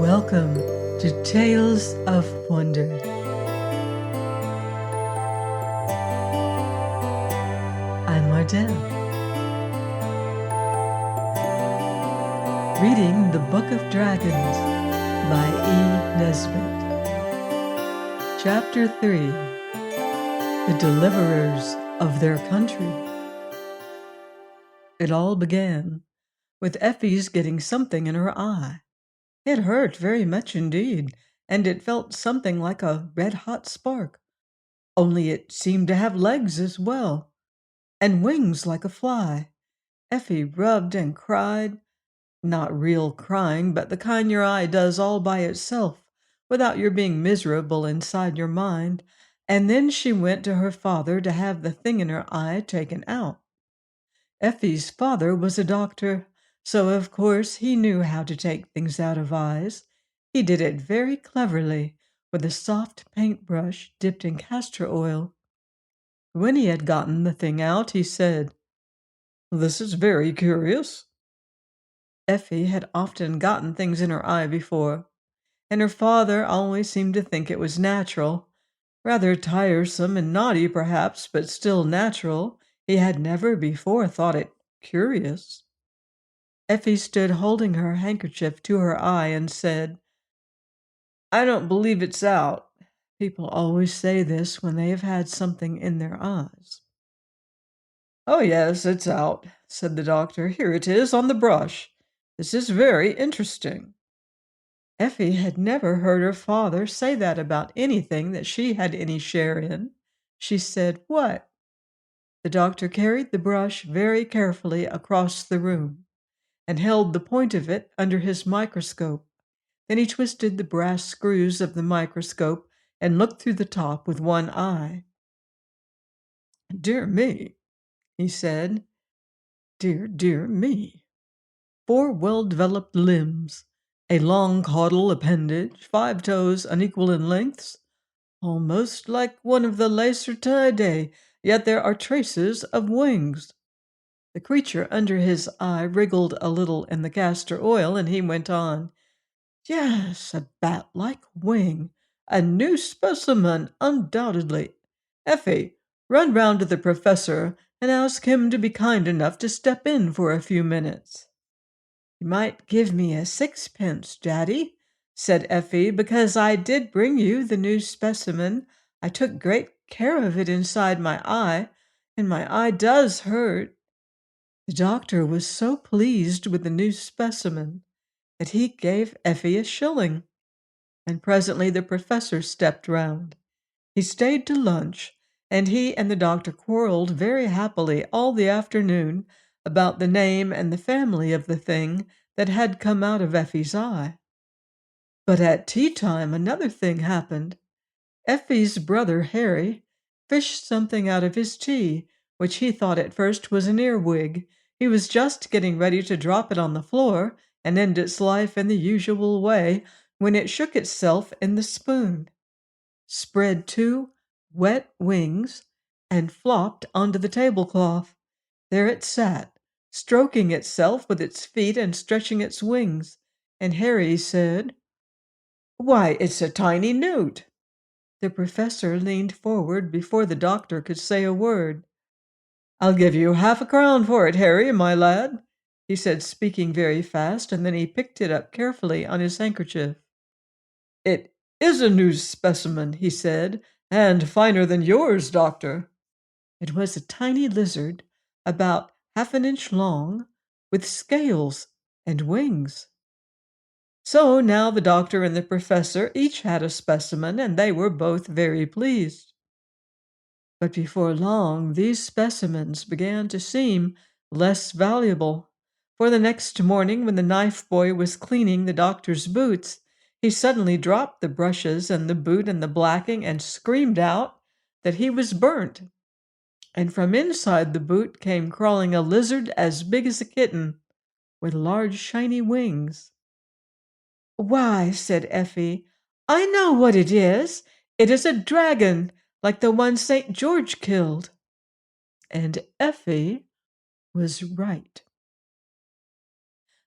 Welcome to Tales of Wonder. I'm Mardell, reading The Book of Dragons by Nesbit. Chapter 3, The Deliverers of Their Country. It all began with Effie's getting something in her eye. It hurt very much indeed, and it felt something like a red-hot spark, only it seemed to have legs as well, and wings like a fly. Effie rubbed and cried, not real crying, but the kind your eye does all by itself, without your being miserable inside your mind, and then she went to her father to have the thing in her eye taken out. Effie's father was a doctor, so of course he knew how to take things out of eyes. He did it very cleverly, with a soft paintbrush dipped in castor oil. When he had gotten the thing out, he said, "This is very curious." Effie had often gotten things in her eye before, and her father always seemed to think it was natural. Rather tiresome and naughty, perhaps, but still natural. He had never before thought it curious. Effie stood holding her handkerchief to her eye and said, "I don't believe it's out." People always say this when they have had something in their eyes. "Oh, yes, it's out," said the doctor. "Here it is on the brush. This is very interesting." Effie had never heard her father say that about anything that she had any share in. She said, "What?" The doctor carried the brush very carefully across the room and held the point of it under his microscope. Then he twisted the brass screws of the microscope and looked through the top with one eye. "Dear me," he said. Dear me. 4 well-developed limbs, a long caudal appendage, 5 toes unequal in lengths, almost like one of the Lacertidae, yet there are traces of wings. The creature under his eye wriggled a little in the castor oil, and he went on. "Yes, a bat-like wing. A new specimen, undoubtedly. Effie, run round to the professor and ask him to be kind enough to step in for a few minutes." "You might give me a sixpence, Daddy," said Effie, "because I did bring you the new specimen. I took great care of it inside my eye, and my eye does hurt." The doctor was so pleased with the new specimen that he gave Effie a shilling, and presently the professor stepped round. He stayed to lunch, and he and the doctor quarreled very happily all the afternoon about the name and the family of the thing that had come out of Effie's eye. But at tea time another thing happened. Effie's brother Harry fished something out of his tea, which he thought at first was an earwig. He was just getting ready to drop it on the floor and end its life in the usual way when it shook itself in the spoon, spread 2 wet wings, and flopped onto the tablecloth. There it sat, stroking itself with its feet and stretching its wings, and Harry said, "Why, it's a tiny newt." The professor leaned forward before the doctor could say a word. "I'll give you half-a-crown for it, Harry, my lad," he said, speaking very fast, and then he picked it up carefully on his handkerchief. "It is a new specimen," he said, "and finer than yours, doctor." It was a tiny lizard, about half an inch long, with scales and wings. So now the doctor and the professor each had a specimen, and they were both very pleased. But before long these specimens began to seem less valuable, for the next morning when the knife boy was cleaning the doctor's boots, he suddenly dropped the brushes and the boot and the blacking and screamed out that he was burnt. And from inside the boot came crawling a lizard as big as a kitten, with large shiny wings. "Why," said Effie, "I know what it is. It is a dragon, like the one St. George killed." And Effie was right.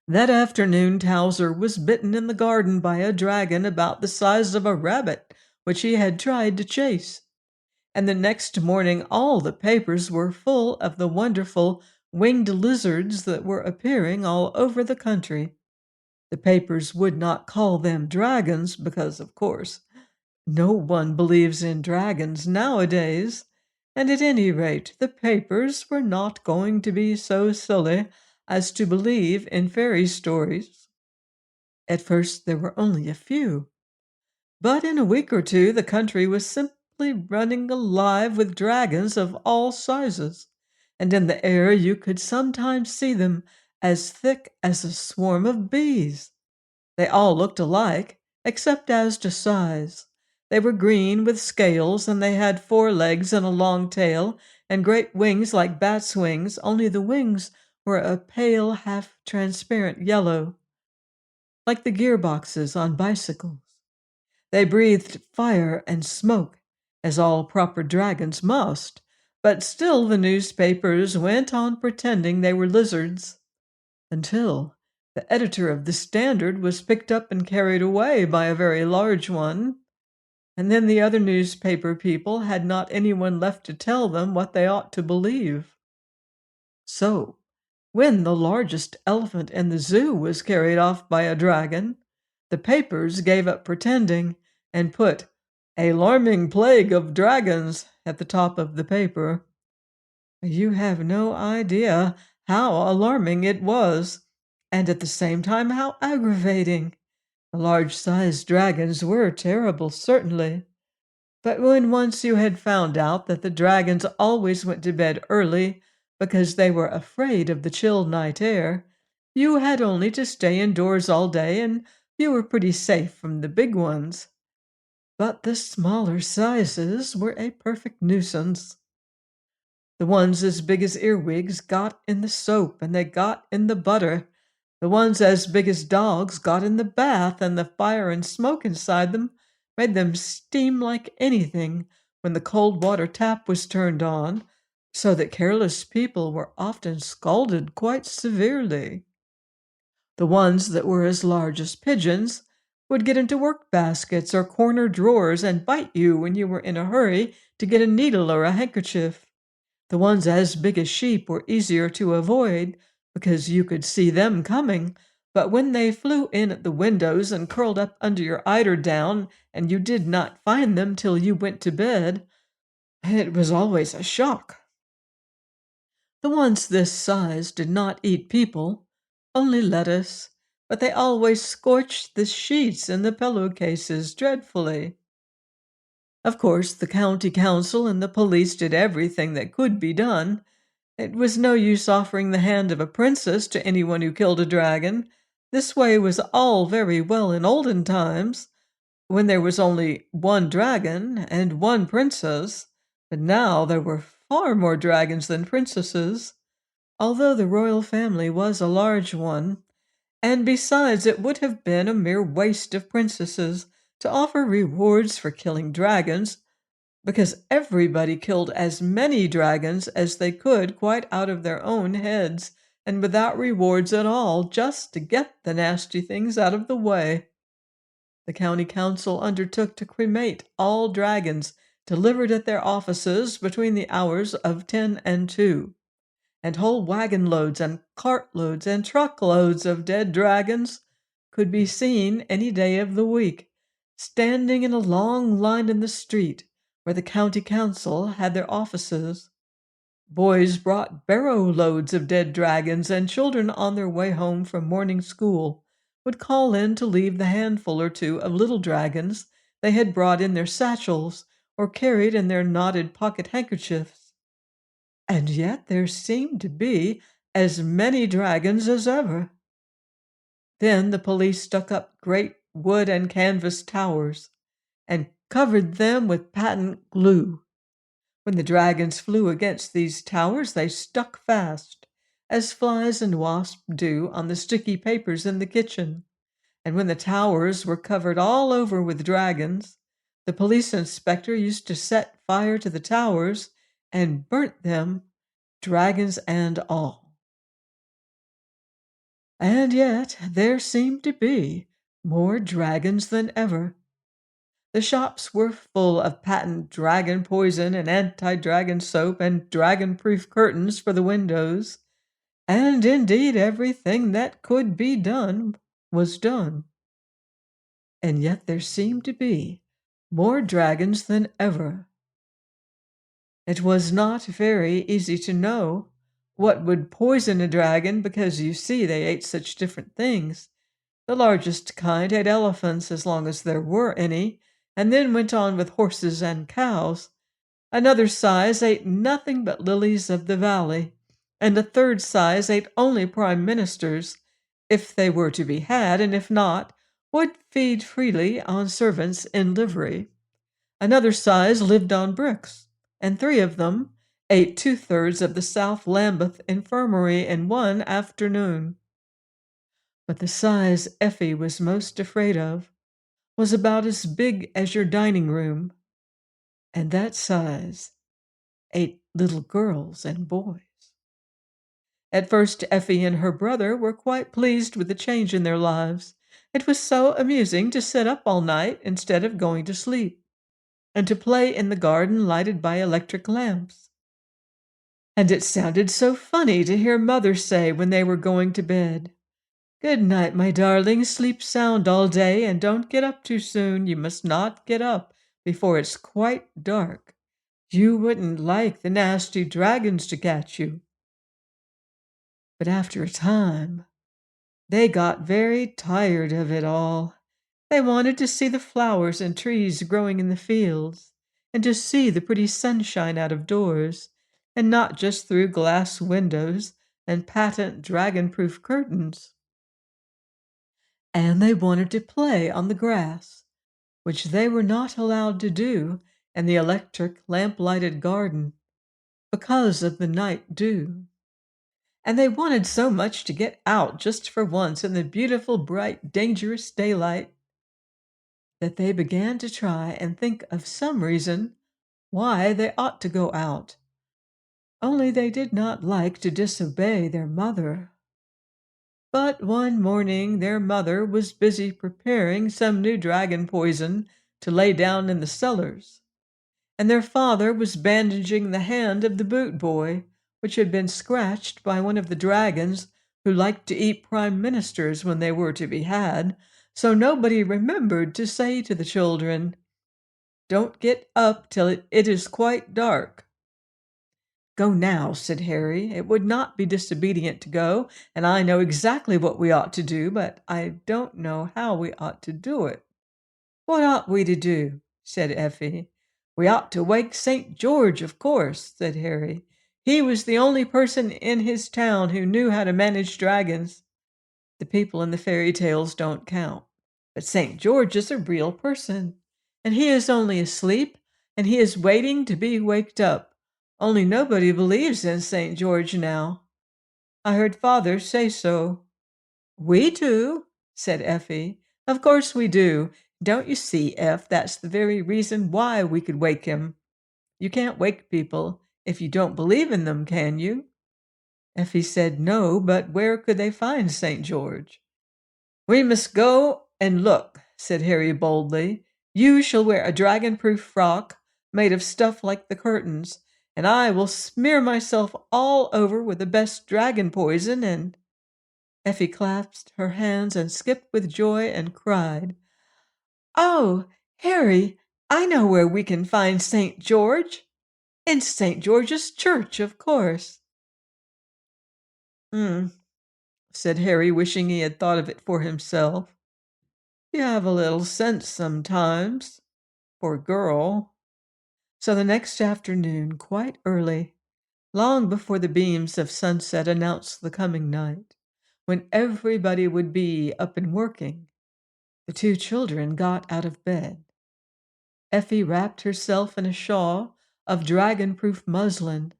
That afternoon Towser was bitten in the garden by a dragon about the size of a rabbit, which he had tried to chase. And the next morning all the papers were full of the wonderful winged lizards that were appearing all over the country. The papers would not call them dragons because, of course, no one believes in dragons nowadays, and at any rate, the papers were not going to be so silly as to believe in fairy stories. At first, there were only a few, but in a week or two, the country was simply running alive with dragons of all sizes, and in the air you could sometimes see them as thick as a swarm of bees. They all looked alike, except as to size. They were green with scales, and they had 4 legs and a long tail, and great wings like bats' wings, only the wings were a pale, half-transparent yellow, like the gearboxes on bicycles. They breathed fire and smoke, as all proper dragons must, but still the newspapers went on pretending they were lizards, until the editor of the Standard was picked up and carried away by a very large one, and then the other newspaper people had not anyone left to tell them what they ought to believe. So, when the largest elephant in the zoo was carried off by a dragon, the papers gave up pretending and put "Alarming Plague of Dragons" at the top of the paper. You have no idea how alarming it was, and at the same time how aggravating. The large-sized dragons were terrible, certainly. But when once you had found out that the dragons always went to bed early because they were afraid of the chill night air, you had only to stay indoors all day and you were pretty safe from the big ones. But the smaller sizes were a perfect nuisance. The ones as big as earwigs got in the soap and they got in the butter. The ones as big as dogs got in the bath, and the fire and smoke inside them made them steam like anything when the cold water tap was turned on, so that careless people were often scalded quite severely. The ones that were as large as pigeons would get into work baskets or corner drawers and bite you when you were in a hurry to get a needle or a handkerchief. The ones as big as sheep were easier to avoid because you could see them coming, but when they flew in at the windows and curled up under your eiderdown and you did not find them till you went to bed, it was always a shock. The ones this size did not eat people, only lettuce, but they always scorched the sheets and the pillow-cases dreadfully. Of course, the county council and the police did everything that could be done. It was no use offering the hand of a princess to anyone who killed a dragon. This way was all very well in olden times, when there was only one dragon and one princess, but now there were far more dragons than princesses, although the royal family was a large one, and besides it would have been a mere waste of princesses to offer rewards for killing dragons, because everybody killed as many dragons as they could quite out of their own heads and without rewards at all, just to get the nasty things out of the way. The county council undertook to cremate all dragons delivered at their offices between the hours of 10 and 2, and whole wagon loads and cartloads and truckloads of dead dragons could be seen any day of the week, standing in a long line in the street where the county council had their offices. Boys brought barrow loads of dead dragons, and children on their way home from morning school would call in to leave the handful or two of little dragons they had brought in their satchels or carried in their knotted pocket handkerchiefs. And yet there seemed to be as many dragons as ever. Then the police stuck up great wood and canvas towers and covered them with patent glue. When the dragons flew against these towers, they stuck fast, as flies and wasps do on the sticky papers in the kitchen. And when the towers were covered all over with dragons, the police inspector used to set fire to the towers and burnt them dragons and all. And yet there seemed to be more dragons than ever. The shops were full of patent dragon poison and anti-dragon soap and dragon-proof curtains for the windows, and indeed everything that could be done was done. And yet there seemed to be more dragons than ever. It was not very easy to know what would poison a dragon because you see they ate such different things. The largest kind ate elephants as long as there were any, and then went on with horses and cows. Another size ate nothing but lilies of the valley, and a third size ate only prime ministers, if they were to be had, and if not, would feed freely on servants in livery. Another size lived on bricks, and three of them ate two-thirds of the South Lambeth infirmary in one afternoon. But the size Effie was most afraid of was about as big as your dining room, and that size ate little girls and boys. At first, Effie and her brother were quite pleased with the change in their lives. It was so amusing to sit up all night instead of going to sleep, and to play in the garden lighted by electric lamps. And it sounded so funny to hear Mother say when they were going to bed, "Good night, my darling. Sleep sound all day, and don't get up too soon. You must not get up before it's quite dark. You wouldn't like the nasty dragons to catch you." But after a time, they got very tired of it all. They wanted to see the flowers and trees growing in the fields, and to see the pretty sunshine out of doors, and not just through glass windows and patent dragon-proof curtains. And they wanted to play on the grass, which they were not allowed to do in the electric lamp-lighted garden because of the night dew. And they wanted so much to get out just for once in the beautiful, bright, dangerous daylight that they began to try and think of some reason why they ought to go out. Only they did not like to disobey their mother. But one morning their mother was busy preparing some new dragon poison to lay down in the cellars, and their father was bandaging the hand of the boot boy, which had been scratched by one of the dragons who liked to eat prime ministers when they were to be had, so nobody remembered to say to the children, "Don't get up till it is quite dark." "Go now," said Harry. "It would not be disobedient to go, and I know exactly what we ought to do, but I don't know how we ought to do it." "What ought we to do?" said Effie. "We ought to wake St. George, of course," said Harry. "He was the only person in his town who knew how to manage dragons. The people in the fairy tales don't count. But St. George is a real person, and he is only asleep, and he is waiting to be waked up. Only nobody believes in St. George now. I heard father say so." "We do," said Effie. "Of course we do. Don't you see, Eff, that's the very reason why we could wake him. You can't wake people if you don't believe in them, can you?" Effie said no, but where could they find St. George? "We must go and look," said Harry boldly. "You shall wear a dragon-proof frock made of stuff like the curtains, and I will smear myself all over with the best dragon poison, and—" Effie clasped her hands and skipped with joy and cried, "Oh, Harry, I know where we can find St. George. In St. George's Church, of course." "Hmm," said Harry, wishing he had thought of it for himself. "You have a little sense sometimes, poor girl." So the next afternoon, quite early, long before the beams of sunset announced the coming night, when everybody would be up and working, the two children got out of bed. Effie wrapped herself in a shawl of dragon-proof muslin.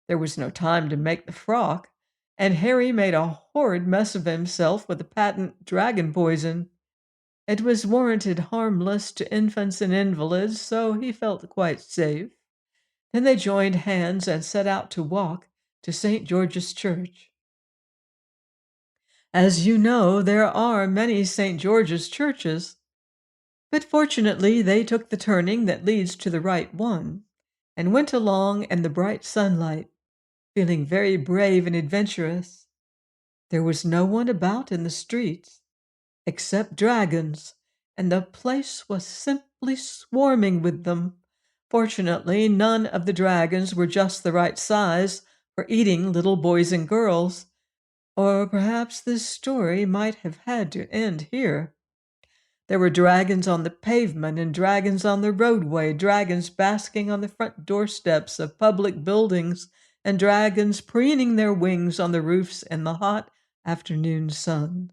There was no time to make the frock, and Harry made a horrid mess of himself with the patent dragon poison. It was warranted harmless to infants and invalids, so he felt quite safe. Then they joined hands and set out to walk to St. George's Church. As you know, there are many St. George's churches, but fortunately they took the turning that leads to the right one and went along in the bright sunlight, feeling very brave and adventurous. There was no one about in the streets except dragons, and the place was simply swarming with them. Fortunately, none of the dragons were just the right size for eating little boys and girls, or perhaps this story might have had to end here. There were dragons on the pavement and dragons on the roadway, dragons basking on the front doorsteps of public buildings, and dragons preening their wings on the roofs in the hot afternoon sun.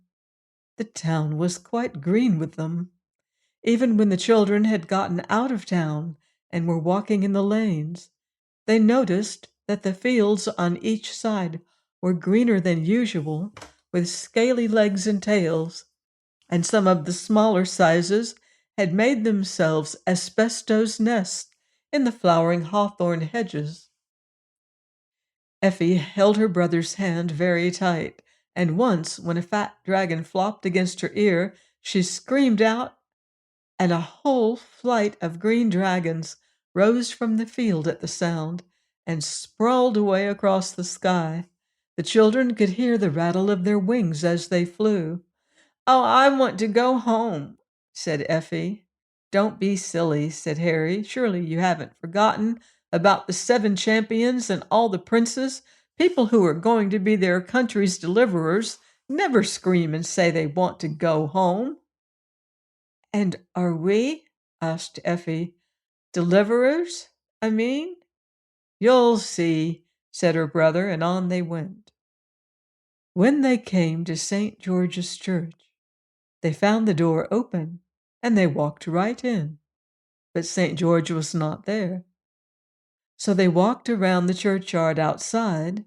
The town was quite green with them. Even when the children had gotten out of town and were walking in the lanes, they noticed that the fields on each side were greener than usual, with scaly legs and tails, and some of the smaller sizes had made themselves asbestos nests in the flowering hawthorn hedges. Effie held her brother's hand very tight, and once, when a fat dragon flopped against her ear, she screamed out, and a whole flight of green dragons rose from the field at the sound and sprawled away across the sky. The children could hear the rattle of their wings as they flew. "Oh, I want to go home," said Effie. "Don't be silly," said Harry. "Surely you haven't forgotten about the 7 champions and all the princes. People who are going to be their country's deliverers never scream and say they want to go home." "And are we," asked Effie, "deliverers, I mean?" "You'll see," said her brother, and on they went. When they came to St. George's Church, they found the door open, and they walked right in. But St. George was not there. So they walked around the churchyard outside,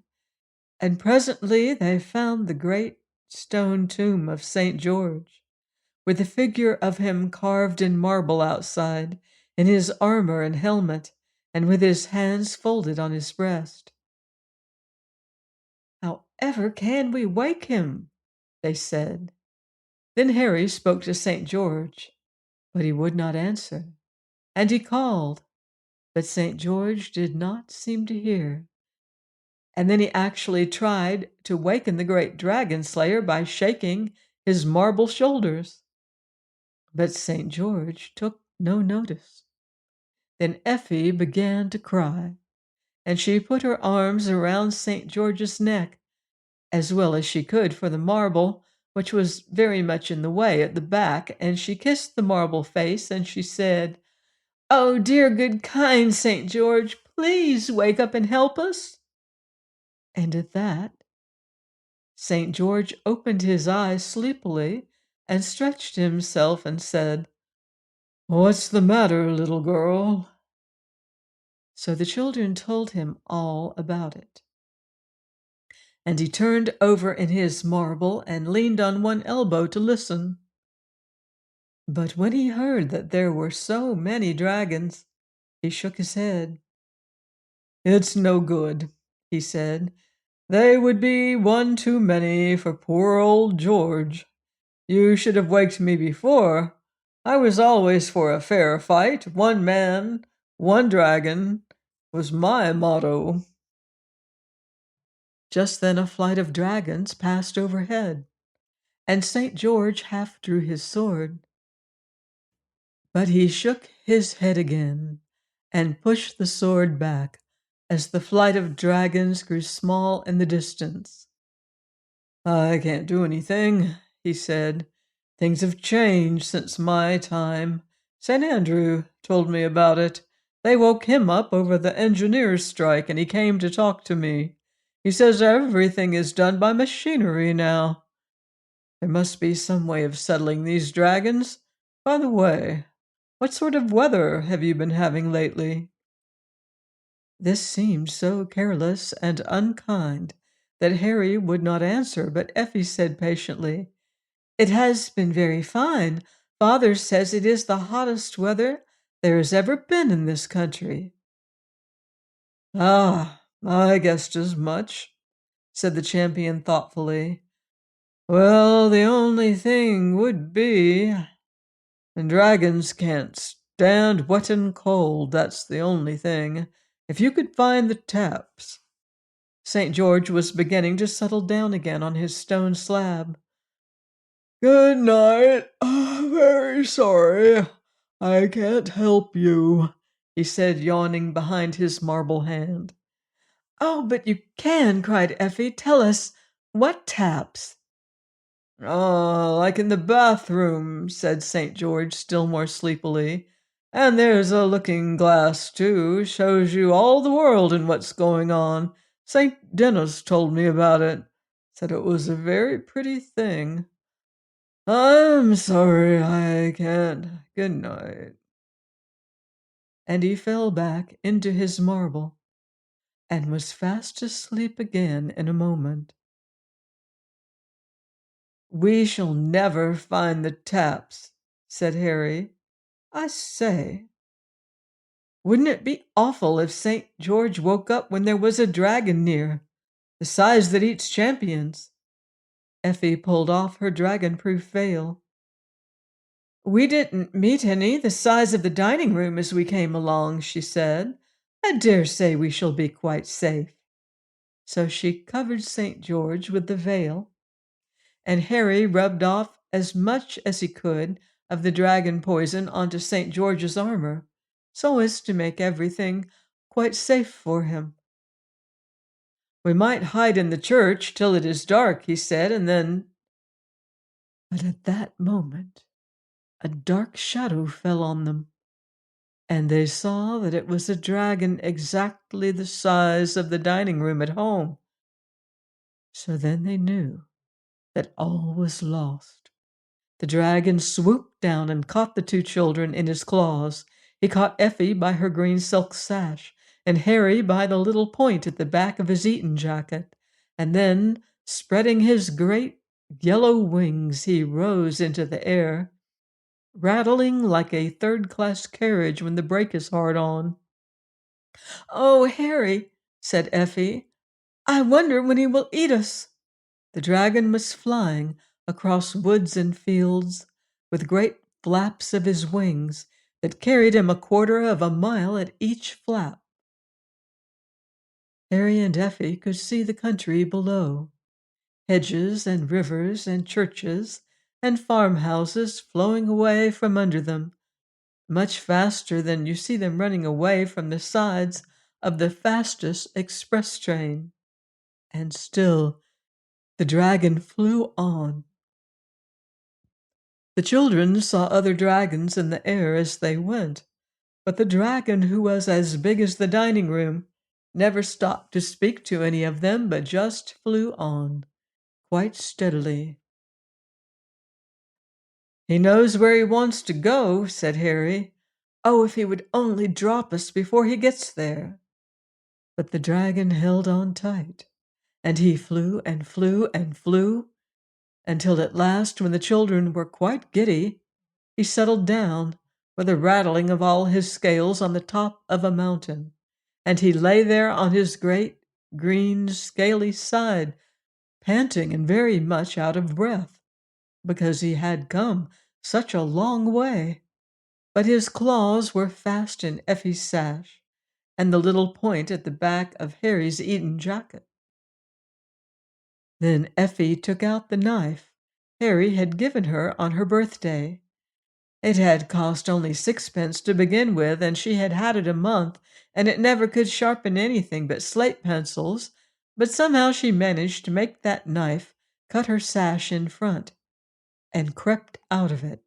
and presently they found the great stone tomb of St. George, with the figure of him carved in marble outside, in his armor and helmet, and with his hands folded on his breast. "However can we wake him?" they said. Then Harry spoke to St. George, but he would not answer, and he called, but St. George did not seem to hear. And then he actually tried to waken the great dragon slayer by shaking his marble shoulders. But St. George took no notice. Then Effie began to cry, and she put her arms around St. George's neck, as well as she could for the marble, which was very much in the way at the back, and she kissed the marble face, and she said, "Oh, dear, good, kind St. George, please wake up and help us." And at that, St. George opened his eyes sleepily and stretched himself and said, "What's the matter, little girl?" So the children told him all about it. And he turned over in his marble and leaned on one elbow to listen. But when he heard that there were so many dragons, he shook his head. "It's no good," he said. "They would be one too many for poor old George. You should have waked me before. I was always for a fair fight. One man, one dragon was my motto." Just then a flight of dragons passed overhead, and St. George half drew his sword. But he shook his head again and pushed the sword back as the flight of dragons grew small in the distance. "I can't do anything," he said. "Things have changed since my time. St. Andrew told me about it. They woke him up over the engineers' strike, and he came to talk to me. He says everything is done by machinery now. There must be some way of settling these dragons. By the way, what sort of weather have you been having lately?" This seemed so careless and unkind that Harry would not answer, but Effie said patiently, "It has been very fine. Father says it is the hottest weather there has ever been in this country." "Ah, I guessed as much, said the champion thoughtfully. Well, the only thing would be, and dragons can't stand wet and cold, that's the only thing. If you could find the taps. St. George was beginning to settle down again on his stone slab. Good night. Very sorry. I can't help you, he said, yawning behind his marble hand. Oh, but you can, cried Effie. Tell us, what taps? Oh, like in the bathroom, said St. George, still more sleepily. And there's a looking glass, too, shows you all the world and what's going on. St. Denis told me about it. Said it was a very pretty thing. I'm sorry I can't. Good night. And he fell back into his marble and was fast asleep again in a moment. We shall never find the taps, said Harry. I say, wouldn't it be awful if St. George woke up when there was a dragon near, the size that eats champions? Effie pulled off her dragon-proof veil. We didn't meet any the size of the dining room as we came along, she said. I dare say we shall be quite safe. So she covered St. George with the veil, and Harry rubbed off as much as he could of the dragon poison onto St. George's armor, so as to make everything quite safe for him. We might hide in the church till it is dark, he said, and then... But at that moment, a dark shadow fell on them, and they saw that it was a dragon exactly the size of the dining room at home. So then they knew that all was lost. The dragon swooped down and caught the two children in his claws. He caught Effie by her green silk sash, and Harry by the little point at the back of his Eton jacket, and then, spreading his great yellow wings, he rose into the air, rattling like a third-class carriage when the brake is hard on. "Oh, Harry," said Effie, "I wonder when he will eat us." The dragon was flying across woods and fields with great flaps of his wings that carried him 1/4 of a mile at each flap. Harry and Effie could see the country below, hedges and rivers and churches and farmhouses flowing away from under them, much faster than you see them running away from the sides of the fastest express train. And still the dragon flew on. The children saw other dragons in the air as they went, but the dragon, who was as big as the dining room, never stopped to speak to any of them, but just flew on, quite steadily. He knows where he wants to go, said Harry. Oh, if he would only drop us before he gets there. But the dragon held on tight, and he flew and flew and flew, until at last, when the children were quite giddy, he settled down with a rattling of all his scales on the top of a mountain, and he lay there on his great green scaly side, panting and very much out of breath, because he had come such a long way. But his claws were fast in Effie's sash, and the little point at the back of Harry's Eton jacket. Then Effie took out the knife Harry had given her on her birthday. It had cost only 6 pence to begin with, and she had had it a month, and it never could sharpen anything but slate pencils, but somehow she managed to make that knife cut her sash in front, and crept out of it,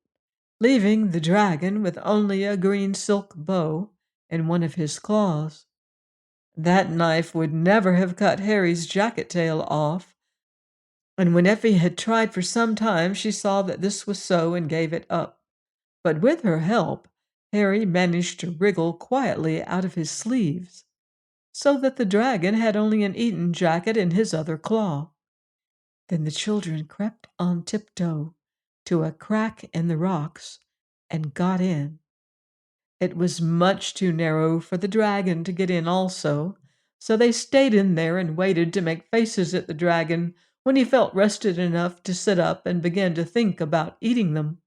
leaving the dragon with only a green silk bow in one of his claws. That knife would never have cut Harry's jacket tail off, and when Effie had tried for some time, she saw that this was so and gave it up. But with her help, Harry managed to wriggle quietly out of his sleeves, so that the dragon had only an Eton jacket in his other claw. Then the children crept on tiptoe to a crack in the rocks and got in. It was much too narrow for the dragon to get in also, So they stayed in there and waited to make faces at the dragon when he felt rested enough to sit up and began to think about eating them.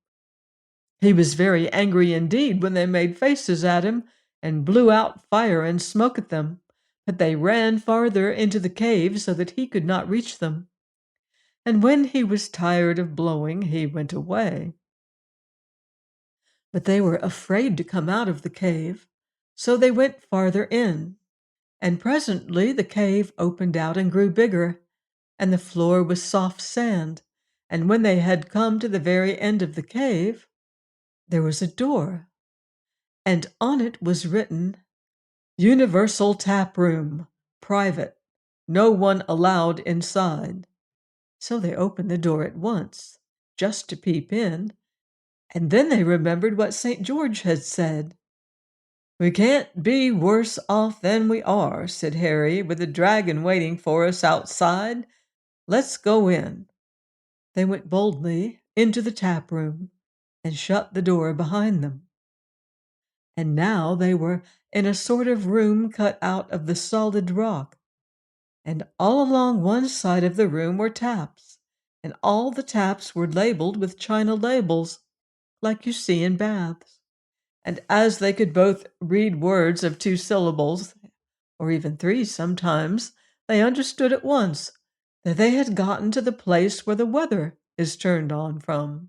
He was very angry indeed when they made faces at him and blew out fire and smoke at them, but they ran farther into the cave so that he could not reach them. And when he was tired of blowing, he went away. But they were afraid to come out of the cave, so they went farther in. And presently the cave opened out and grew bigger, and the floor was soft sand. And when they had come to the very end of the cave, there was a door, and on it was written, "Universal Tap Room, Private, no one allowed inside." So they opened the door at once, just to peep in, and then they remembered what St. George had said. "We can't be worse off than we are," said Harry, "with the dragon waiting for us outside. Let's go in." They went boldly into the tap room and shut the door behind them. And now they were in a sort of room cut out of the solid rock, and all along one side of the room were taps, and all the taps were labeled with china labels, like you see in baths. And as they could both read words of 2 syllables, or even 3 sometimes, they understood at once that they had gotten to the place where the weather is turned on from.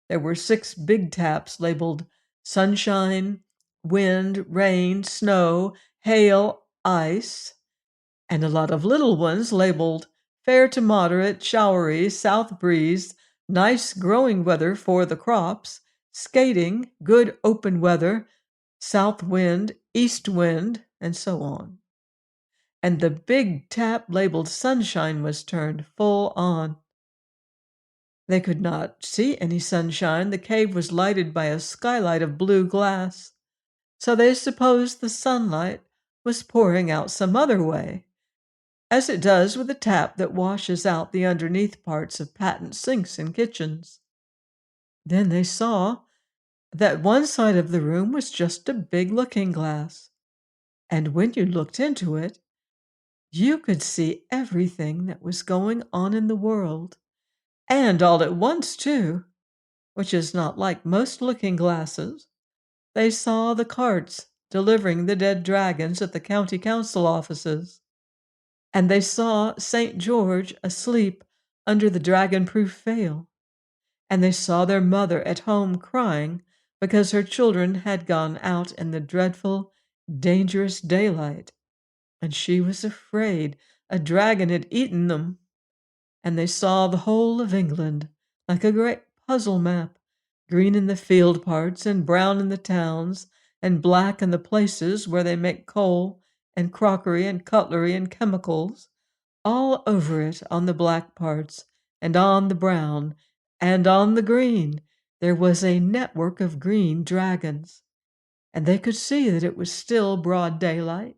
There were 6 big taps labeled sunshine, wind, rain, snow, hail, ice, and a lot of little ones labeled fair to moderate, showery, south breeze, nice growing weather for the crops, skating, good open weather, south wind, east wind, and so on. And the big tap labeled sunshine was turned full on. They could not see any sunshine. The cave was lighted by a skylight of blue glass, so they supposed the sunlight was pouring out some other way, as it does with a tap that washes out the underneath parts of patent sinks in kitchens. Then they saw that one side of the room was just a big looking glass, and when you looked into it, you could see everything that was going on in the world, and all at once, too, which is not like most looking glasses. They saw the carts delivering the dead dragons at the county council offices, and they saw St. George asleep under the dragon-proof veil, and they saw their mother at home crying because her children had gone out in the dreadful, dangerous daylight, and she was afraid a dragon had eaten them. And they saw the whole of England like a great puzzle map, green in the field parts and brown in the towns, and black in the places where they make coal and crockery and cutlery and chemicals. All over it on the black parts, and on the brown, and on the green, there was a network of green dragons, and they could see that it was still broad daylight,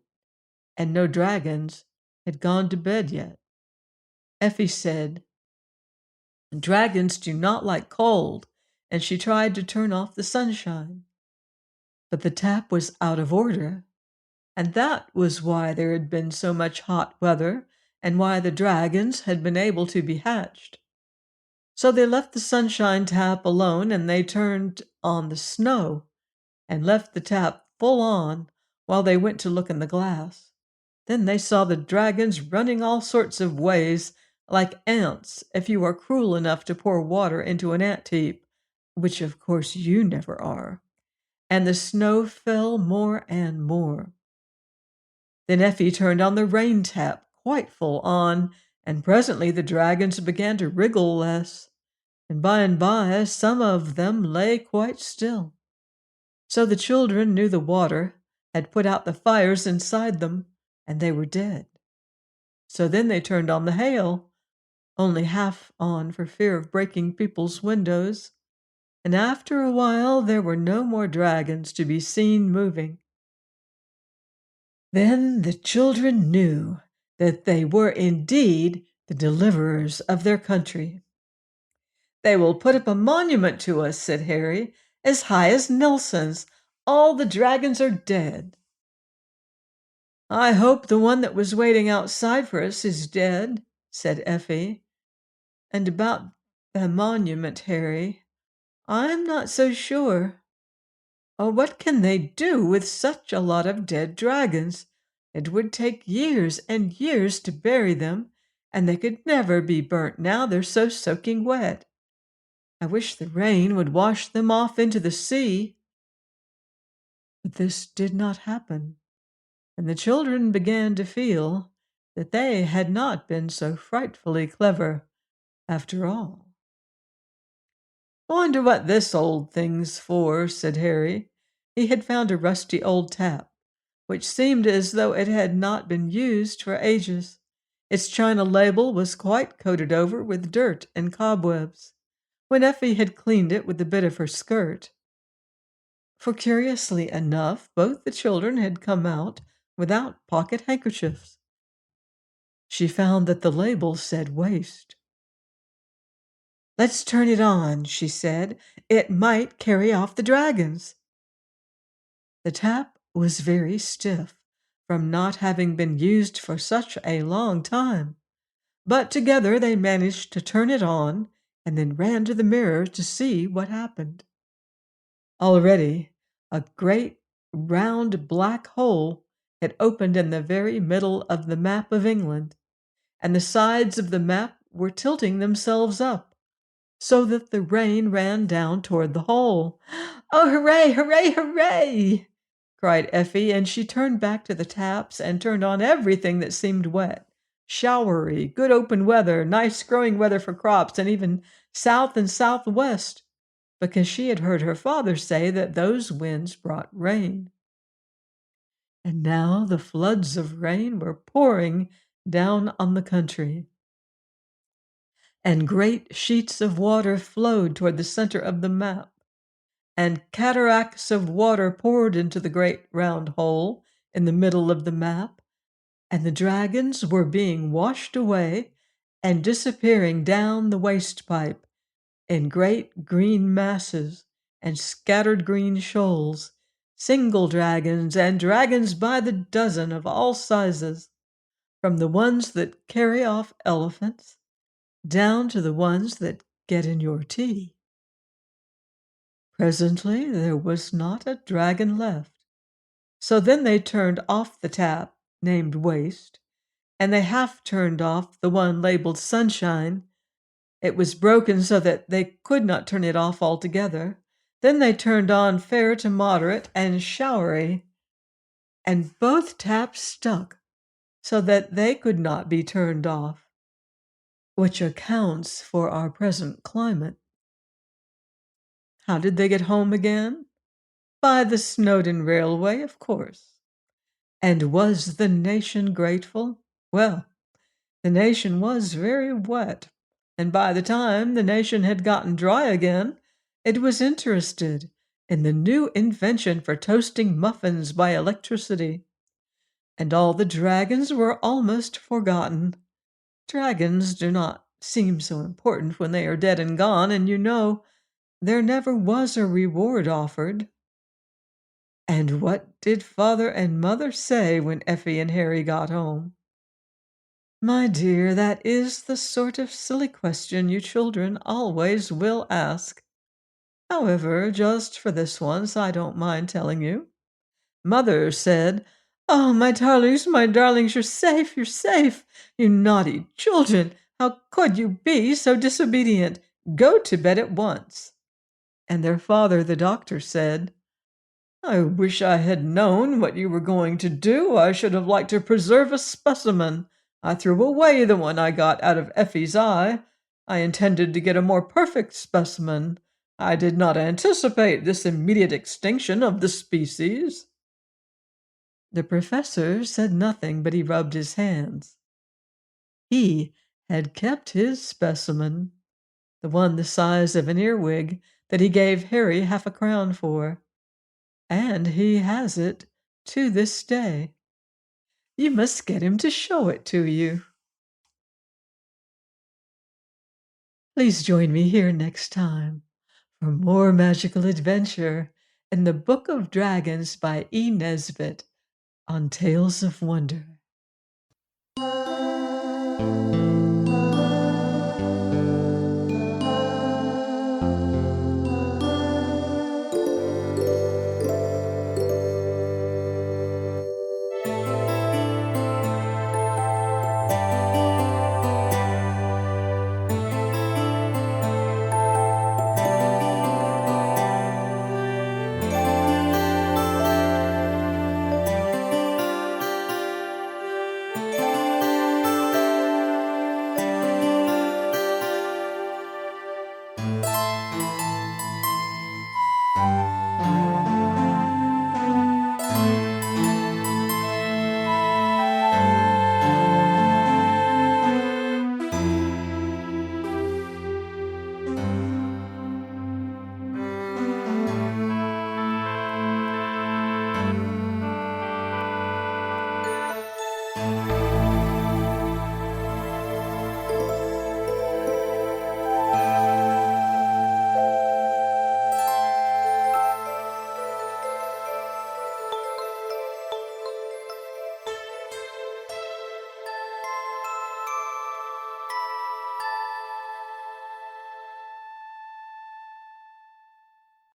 and no dragons had gone to bed yet. Effie said, "Dragons do not like cold," and she tried to turn off the sunshine. But the tap was out of order, and that was why there had been so much hot weather and why the dragons had been able to be hatched. So they left the sunshine tap alone and they turned on the snow and left the tap full on while they went to look in the glass. Then they saw the dragons running all sorts of ways, like ants, if you are cruel enough to pour water into an ant heap, which of course you never are. And the snow fell more and more. Then Effie turned on the rain tap quite full on, and presently the dragons began to wriggle less, and by some of them lay quite still. So the children knew the water had put out the fires inside them, and they were dead. So then they turned on the hail, only half on for fear of breaking people's windows, and after a while there were no more dragons to be seen moving. Then the children knew that they were indeed the deliverers of their country. "They will put up a monument to us," said Harry, "as high as Nelson's. All the dragons are dead." I hope the one that was waiting outside for us is dead, said Effie. And about the monument, Harry, I'm not so sure. Oh, what can they do with such a lot of dead dragons? It would take years and years to bury them, and they could never be burnt now they're so soaking wet. I wish the rain would wash them off into the sea. But this did not happen, and the children began to feel that they had not been so frightfully clever after all. "Wonder what this old thing's for," said Harry. He had found a rusty old tap, which seemed as though it had not been used for ages. Its china label was quite coated over with dirt and cobwebs, when Effie had cleaned it with the bit of her skirt. For curiously enough, both the children had come out without pocket handkerchiefs. She found that the label said waste. "Let's turn it on," she said. "It might carry off the dragons." The tap was very stiff from not having been used for such a long time, but together they managed to turn it on and then ran to the mirror to see what happened. Already, a great round black hole had opened in the very middle of the map of England, and the sides of the map were tilting themselves up, so that the rain ran down toward the hole. "Oh, hooray, hooray, hooray!" cried Effie, and she turned back to the taps and turned on everything that seemed wet. Showery, good open weather, nice growing weather for crops, and even south and southwest, because she had heard her father say that those winds brought rain. And now the floods of rain were pouring down on the country, and great sheets of water flowed toward the center of the map, and cataracts of water poured into the great round hole in the middle of the map, and the dragons were being washed away and disappearing down the waste pipe in great green masses and scattered green shoals, single dragons and dragons by the dozen of all sizes, from the ones that carry off elephants down to the ones that get in your tea. Presently there was not a dragon left. So then they turned off the tap, named Waste, and they half turned off the one labeled Sunshine. It was broken so that they could not turn it off altogether. Then they turned on Fair to Moderate and Showery, and both taps stuck so that they could not be turned off, which accounts for our present climate. How did they get home again? By the Snowdon Railway, of course. And was the nation grateful? Well, the nation was very wet, and by the time the nation had gotten dry again, it was interested in the new invention for toasting muffins by electricity. And all the dragons were almost forgotten. Dragons do not seem so important when they are dead and gone, and you know, there never was a reward offered. And what did Father and Mother say when Effie and Harry got home? My dear, that is the sort of silly question you children always will ask. However, just for this once, I don't mind telling you. Mother said, "Oh, my darlings, you're safe, you're safe. You naughty children, how could you be so disobedient? Go to bed at once." And their father, the doctor, said, "I wish I had known what you were going to do. I should have liked to preserve a specimen. I threw away the one I got out of Effie's eye. I intended to get a more perfect specimen. I did not anticipate this immediate extinction of the species." The professor said nothing, but he rubbed his hands. He had kept his specimen, the one the size of an earwig that he gave Harry half a crown for. And he has it to this day. You must get him to show it to you. Please join me here next time for more magical adventure in the Book of Dragons by E. Nesbit. on Tales of Wonder.